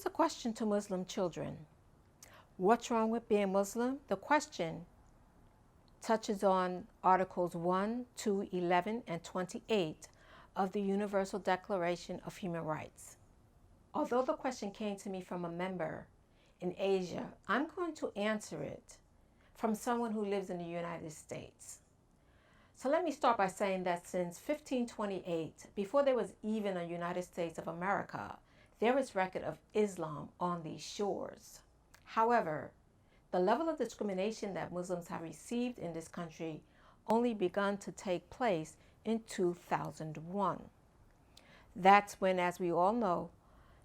Here's a question to Muslim children. What's wrong with being Muslim? The question touches on Articles 1, 2, 11, and 28 of the Universal Declaration of Human Rights. Although the question came to me from a member in Asia, I'm going to answer it from someone who lives in the United States. So let me start by saying that since 1528, before there was even a United States of America, there is record of Islam on these shores. However, the level of discrimination that Muslims have received in this country only begun to take place in 2001. That's when, as we all know,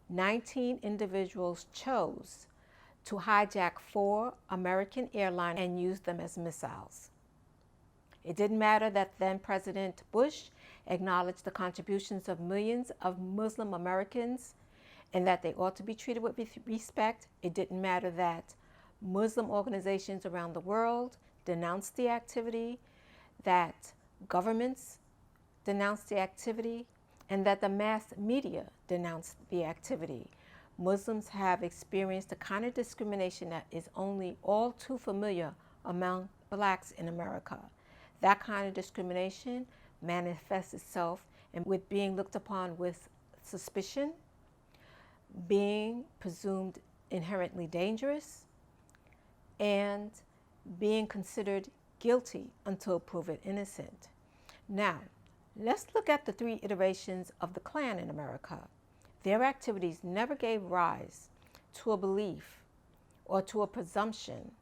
19 individuals chose to hijack 4 American airlines and use them as missiles. It didn't matter that then President Bush acknowledged the contributions of millions of Muslim Americans and that they ought to be treated with respect. It didn't matter that Muslim organizations around the world denounced the activity, that governments denounced the activity, and that the mass media denounced the activity. Muslims have experienced the kind of discrimination that is only all too familiar among blacks in America. That kind of discrimination manifests itself with being looked upon with suspicion, being presumed inherently dangerous, and being considered guilty until proven innocent. Now, let's look at the 3 iterations of the Klan in America. Their activities never gave rise to a belief or to a presumption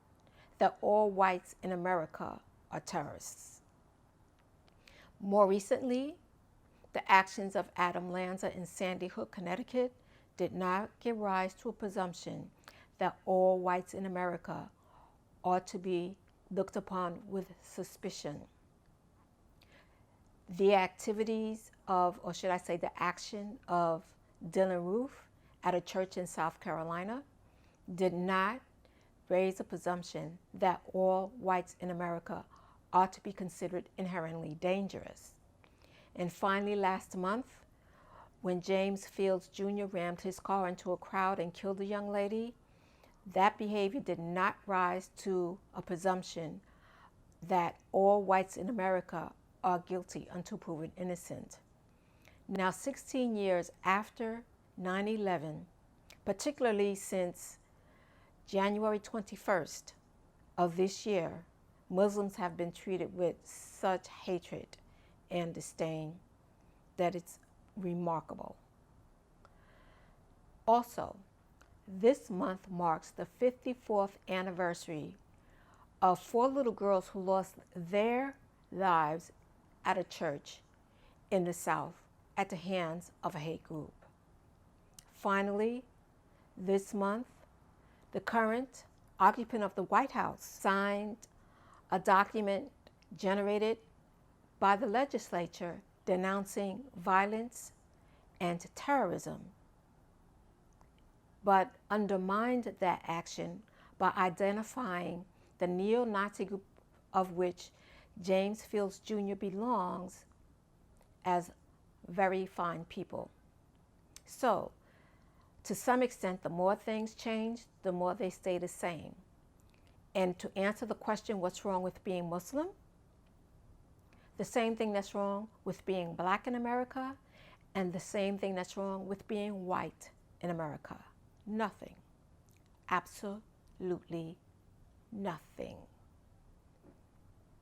that all whites in America are terrorists. More recently, the actions of Adam Lanza in Sandy Hook, Connecticut, did not give rise to a presumption that all whites in America ought to be looked upon with suspicion. The activities of, or should I say the action of Dylann Roof at a church in South Carolina did not raise a presumption that all whites in America ought to be considered inherently dangerous. And finally, last month, when James Fields Jr. rammed his car into a crowd and killed a young lady, that behavior did not rise to a presumption that all whites in America are guilty until proven innocent. Now, 16 years after 9/11, particularly since January 21st of this year, Muslims have been treated with such hatred and disdain that it's remarkable. Also, this month marks the 54th anniversary of 4 little girls who lost their lives at a church in the South at the hands of a hate group. Finally, this month, the current occupant of the White House signed a document generated by the legislature denouncing violence and terrorism, but undermined that action by identifying the neo-Nazi group of which James Fields Jr. belongs as very fine people. So, to some extent, the more things change, the more they stay the same. And to answer the question, what's wrong with being Muslim? The same thing that's wrong with being black in America, and the same thing that's wrong with being white in America. Nothing. Absolutely nothing.